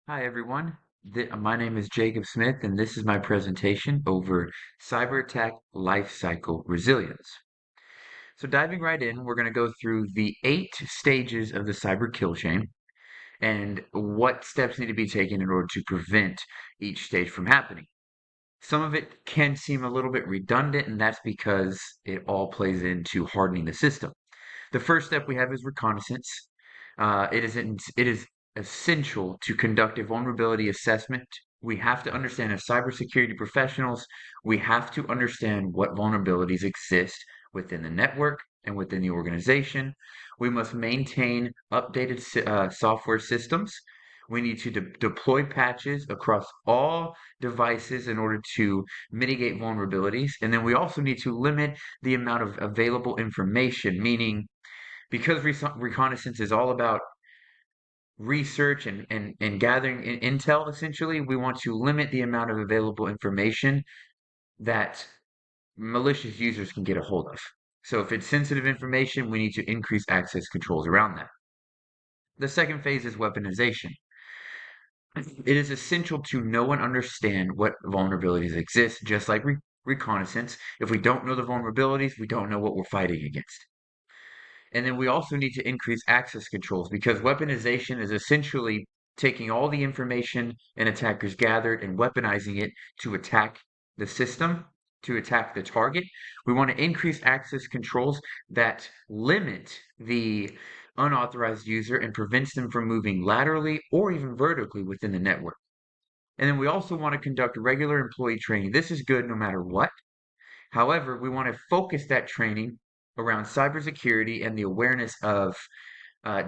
Hi everyone. My name is Jacob Smith, and this is my presentation over Cyberattack Lifecycle Resilience. So diving right in, we're going to go through the 8 stages of the cyber kill chain and what steps need to be taken in order to prevent each stage from happening. Some of it can seem a little bit redundant, and that's because it all plays into hardening the system. The first step we have is reconnaissance. It is essential to conduct a vulnerability assessment. We have to understand as cybersecurity professionals, we have to understand what vulnerabilities exist within the network and within the organization. We must maintain updated software systems. We need to deploy patches across all devices in order to mitigate vulnerabilities. And then we also need to limit the amount of available information, meaning because reconnaissance is all about research and gathering intel, essentially, we want to limit the amount of available information that malicious users can get a hold of. So if it's sensitive information, we need to increase access controls around that. The second phase is weaponization. It is essential to know and understand what vulnerabilities exist, just like reconnaissance. If we don't know the vulnerabilities, we don't know what we're fighting against. And then we also need to increase access controls because weaponization is essentially taking all the information an attacker's gathered and weaponizing it to attack the system, to attack the target. We want to increase access controls that limit the unauthorized user and prevents them from moving laterally or even vertically within the network. And then we also want to conduct regular employee training. This is good no matter what. However, we want to focus that training around cybersecurity and the awareness of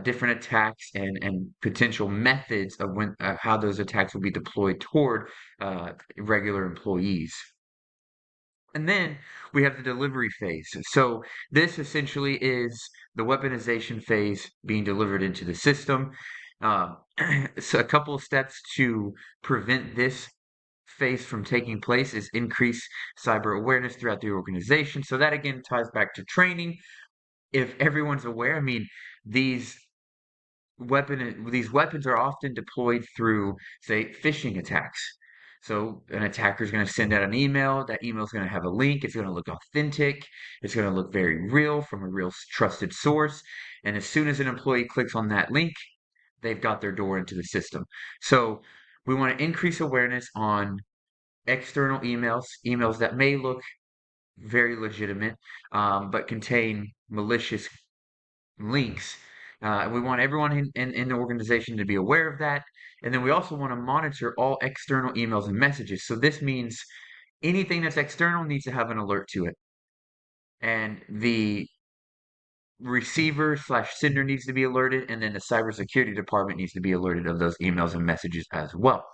different attacks and potential methods of how those attacks will be deployed toward regular employees. And then we have the delivery phase. So this essentially is the weaponization phase being delivered into the system. Um, so a couple of steps to prevent this phase from taking place is increase cyber awareness throughout the organization. So that again ties back to training. If everyone's aware, I mean, these these weapons are often deployed through, say, phishing attacks. So an attacker is going to send out an email. That email is going to have a link. It's going to look authentic. It's going to look very real from a real trusted source. And as soon as an employee clicks on that link, they've got their door into the system. So we want to increase awareness on external emails, emails that may look very legitimate, but contain malicious links. We want everyone in the organization to be aware of that. And then we also want to monitor all external emails and messages. So this means anything that's external needs to have an alert to it. And the receiver slash sender needs to be alerted, and then the cybersecurity department needs to be alerted of those emails and messages as well.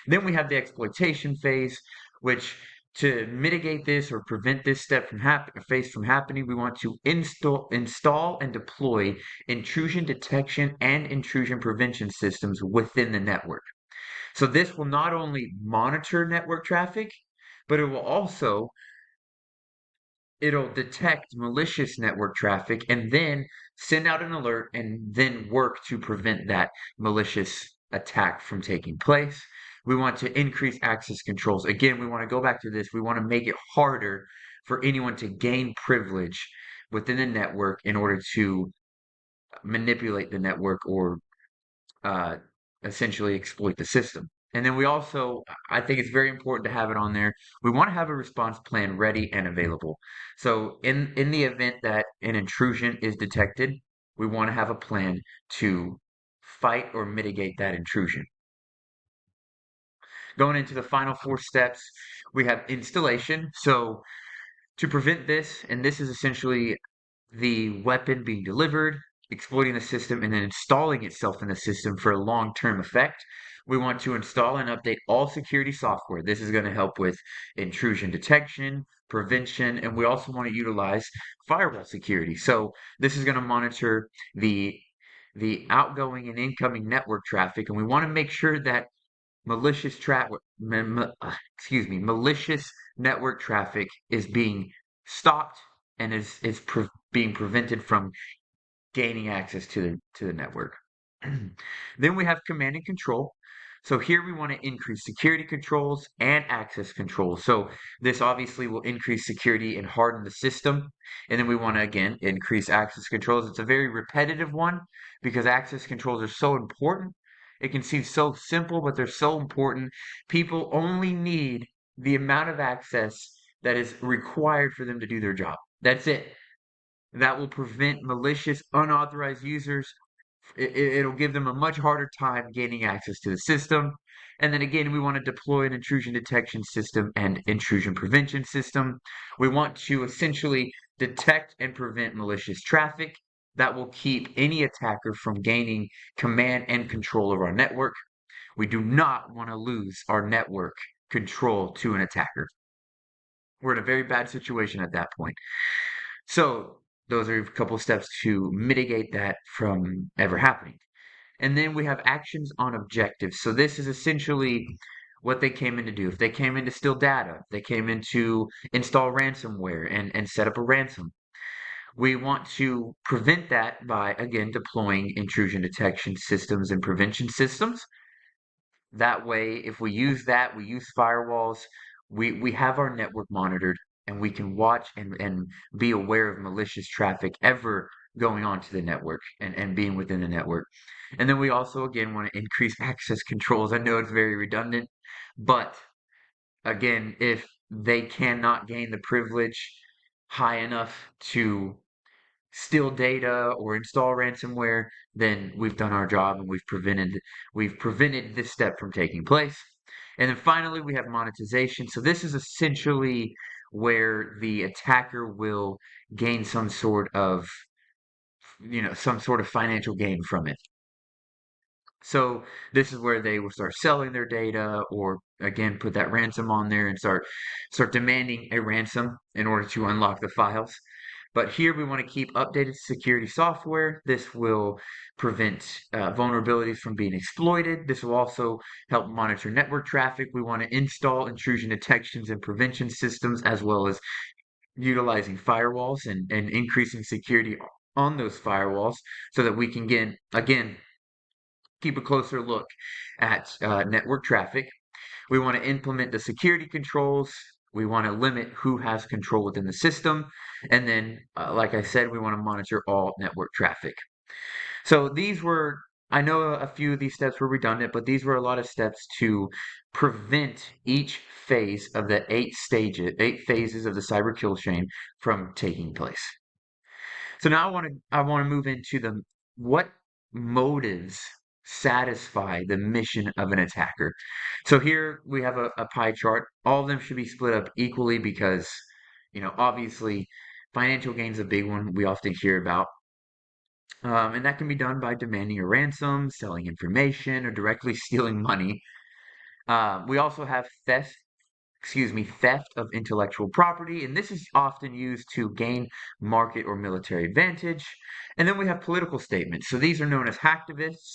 Then we have the exploitation phase, which to mitigate this or prevent this phase from happening, we want to install and deploy intrusion detection and intrusion prevention systems within the network. So this will not only monitor network traffic, but it'll detect malicious network traffic and then send out an alert and then work to prevent that malicious attack from taking place. We want to increase access controls. Again, we want to go back to this. We want to make it harder for anyone to gain privilege within the network in order to manipulate the network or uh, essentially exploit the system. And then we also, I think it's very important to have it on there. We want to have a response plan ready and available. So in the event that an intrusion is detected, we want to have a plan to fight or mitigate that intrusion. Going into the final 4 steps, we have installation. So to prevent this, and this is essentially the weapon being delivered, exploiting the system, and then installing itself in the system for a long-term effect. We want to install and update all security software. This is going to help with intrusion detection, prevention, and we also want to utilize firewall security. So this is going to monitor the outgoing and incoming network traffic, and we want to make sure that malicious network traffic is being stopped and is being prevented from gaining access to the network. Then we have command and control. So here we want to increase security controls and access controls. So this obviously will increase security and harden the system. And then we want to, again, increase access controls. It's a very repetitive one because access controls are so important. It can seem so simple, but they're so important. People only need the amount of access that is required for them to do their job. That's it. That will prevent malicious, unauthorized users. It'll give them a much harder time gaining access to the system. And then again, we want to deploy an intrusion detection system and intrusion prevention system. We want to essentially detect and prevent malicious traffic that will keep any attacker from gaining command and control of our network. We do not want to lose our network control to an attacker. We're in a very bad situation at that point. So those are a couple steps to mitigate that from ever happening. And then we have actions on objectives. So this is essentially what they came in to do. If they came in to steal data, they came in to install ransomware and set up a ransom. We want to prevent that by, again, deploying intrusion detection systems and prevention systems. That way, if we use that, we use firewalls, we have our network monitored and we can watch and be aware of malicious traffic ever going onto the network and being within the network. And then we also, again, want to increase access controls. I know it's very redundant, but again, if they cannot gain the privilege high enough to steal data or install ransomware, then we've done our job and we've prevented this step from taking place. And then finally, we have monetization. So this is essentially where the attacker will gain some sort of financial gain from it. So this is where they will start selling their data or again put that ransom on there and start demanding a ransom in order to unlock the files. But here we want to keep updated security software. This will prevent vulnerabilities from being exploited. This will also help monitor network traffic. We want to install intrusion detections and prevention systems as well as utilizing firewalls and increasing security on those firewalls so that we can get, again, keep a closer look at network traffic. We want to implement the security controls. We want to limit who has control within the system. And then, like I said, we want to monitor all network traffic. So I know a few of these steps were redundant, but these were a lot of steps to prevent each phase of the 8 phases of the cyber kill chain from taking place. So now I want to move into the what motives satisfy the mission of an attacker. So here we have a pie chart. All of them should be split up equally because, obviously financial gain is a big one we often hear about. And that can be done by demanding a ransom, selling information, or directly stealing money. We also have theft of intellectual property, and this is often used to gain market or military advantage. And then we have political statements. So these are known as hacktivists,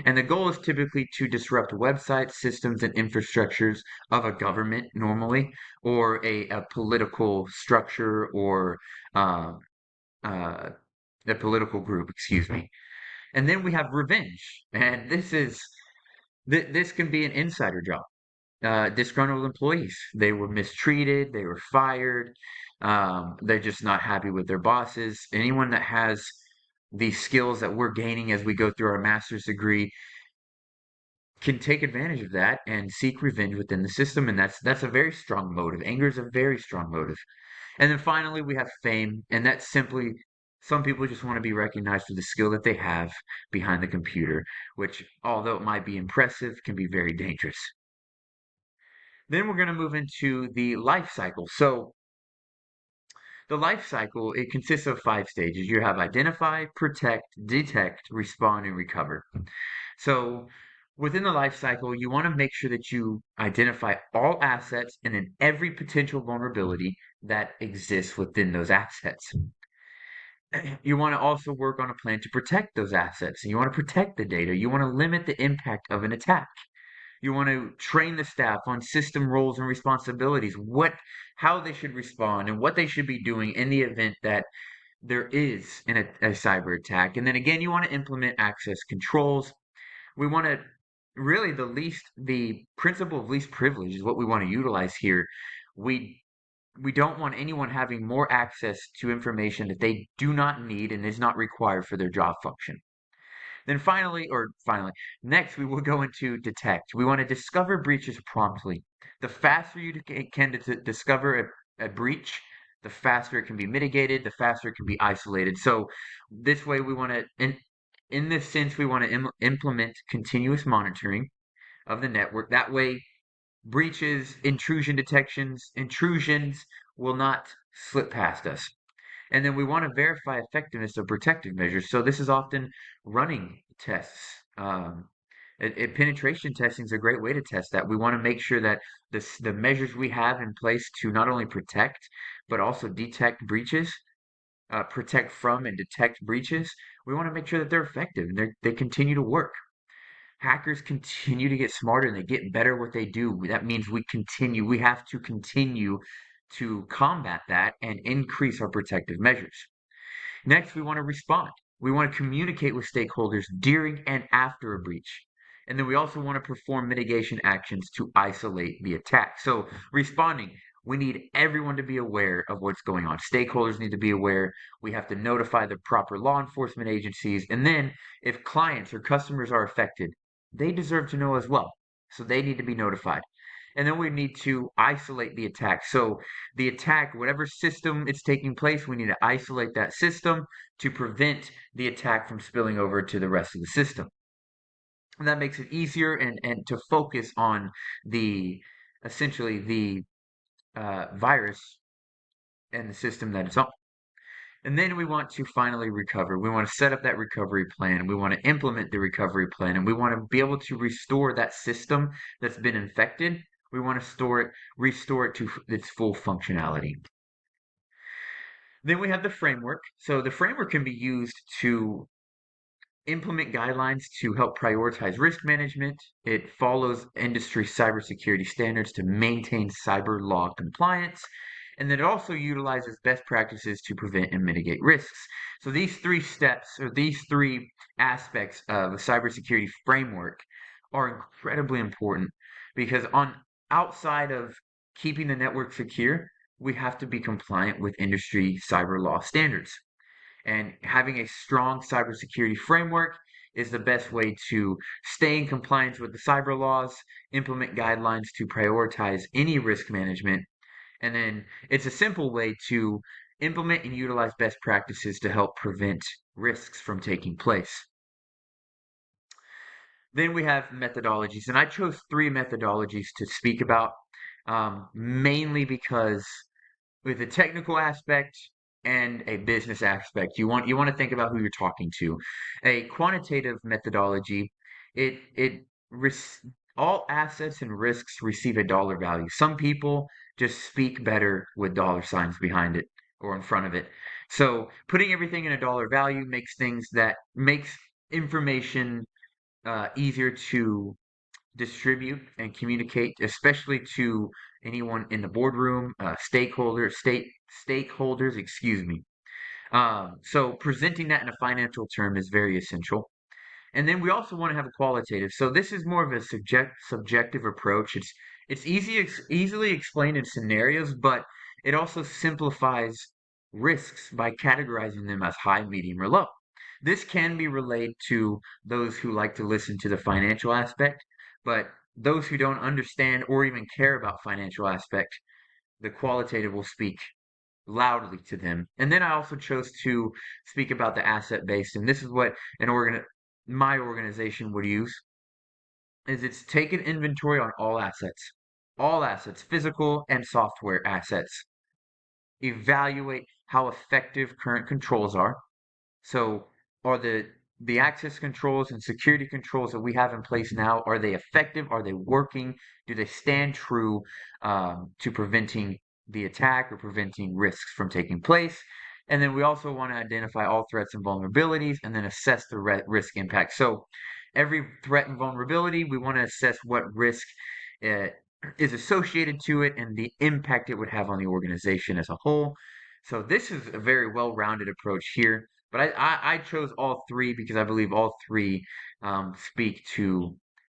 and the goal is typically to disrupt websites, systems, and infrastructures of a government normally, or a political structure or uh, uh, a political group, excuse me. And then we have revenge, and this can be an insider job. Disgruntled employees. They were mistreated, they were fired, they're just not happy with their bosses. Anyone that has these skills that we're gaining as we go through our master's degree can take advantage of that and seek revenge within the system, and that's a very strong motive. Anger is a very strong motive. And then finally, we have fame, and that's simply some people just want to be recognized for the skill that they have behind the computer, which, although it might be impressive, can be very dangerous. Then we're going to move into the life cycle. So the life cycle, it consists of 5 stages. You have identify, protect, detect, respond, and recover. So within the life cycle, you want to make sure that you identify all assets and then every potential vulnerability that exists within those assets. You want to also work on a plan to protect those assets. And you want to protect the data. You want to limit the impact of an attack. You want to train the staff on system roles and responsibilities, how they should respond and what they should be doing in the event that there is a cyber attack. And then again, you want to implement access controls. We want to really the principle of least privilege is what we want to utilize here. We we don't want anyone having more access to information that they do not need and is not required for their job function. Then finally, next we will go into detect. We want to discover breaches promptly. The faster you can discover a breach, the faster it can be mitigated, the faster it can be isolated. So this way we want to, in this sense, we want to implement continuous monitoring of the network. That way, intrusions will not slip past us. And then we want to verify effectiveness of protective measures. So this is often running tests. Penetration testing is a great way to test that. We want to make sure that the measures we have in place to not only protect, but also detect breaches, protect from and detect breaches. We want to make sure that they're effective and they continue to work. Hackers continue to get smarter and they get better at what they do. That means we have to continue to combat that and increase our protective measures. Next, we want to respond. We want to communicate with stakeholders during and after a breach. And then we also want to perform mitigation actions to isolate the attack. So, responding, we need everyone to be aware of what's going on. Stakeholders need to be aware. We have to notify the proper law enforcement agencies. And then, if clients or customers are affected, they deserve to know as well. So, they need to be notified. And then we need to isolate the attack. So, the attack, whatever system it's taking place, we need to isolate that system to prevent the attack from spilling over to the rest of the system. And that makes it easier and to focus on the essentially the virus and the system that it's on. And then we want to finally recover. We want to set up that recovery plan. We want to implement the recovery plan, and we want to be able to restore that system that's been infected. We want to restore it to its full functionality. Then we have the framework. So the framework can be used to implement guidelines to help prioritize risk management. It follows industry cybersecurity standards to maintain cyber law compliance. And then it also utilizes best practices to prevent and mitigate risks. So these three steps or these three aspects of a cybersecurity framework are incredibly important because on outside of keeping the network secure, we have to be compliant with industry cyber law standards. And having a strong cybersecurity framework is the best way to stay in compliance with the cyber laws, implement guidelines to prioritize any risk management, and then it's a simple way to implement and utilize best practices to help prevent risks from taking place. Then we have methodologies, and I chose three methodologies to speak about, mainly because with a technical aspect and a business aspect. You want to think about who you're talking to. A quantitative methodology, it all assets and risks receive a dollar value. Some people just speak better with dollar signs behind it or in front of it. So putting everything in a dollar value makes information easier to distribute and communicate, especially to anyone in the boardroom, stakeholders, excuse me. So presenting that in a financial term is very essential. And then we also want to have a qualitative. So this is more of a subjective approach. It's easily explained in scenarios, but it also simplifies risks by categorizing them as high, medium, or low. This can be relayed to those who like to listen to the financial aspect, but those who don't understand or even care about financial aspect, the qualitative will speak loudly to them. And then I also chose to speak about the asset based, and this is what my organization would use is it's take an inventory on all assets, physical and software assets. Evaluate how effective current controls are. So are the access controls and security controls that we have in place now, are they effective? Are they working? Do they stand true to preventing the attack or preventing risks from taking place? And then we also want to identify all threats and vulnerabilities and then assess the risk impact. So every threat and vulnerability, we want to assess what risk uh, is associated to it and the impact it would have on the organization as a whole. So this is a very well-rounded approach here. But I chose all three because I believe all three speak to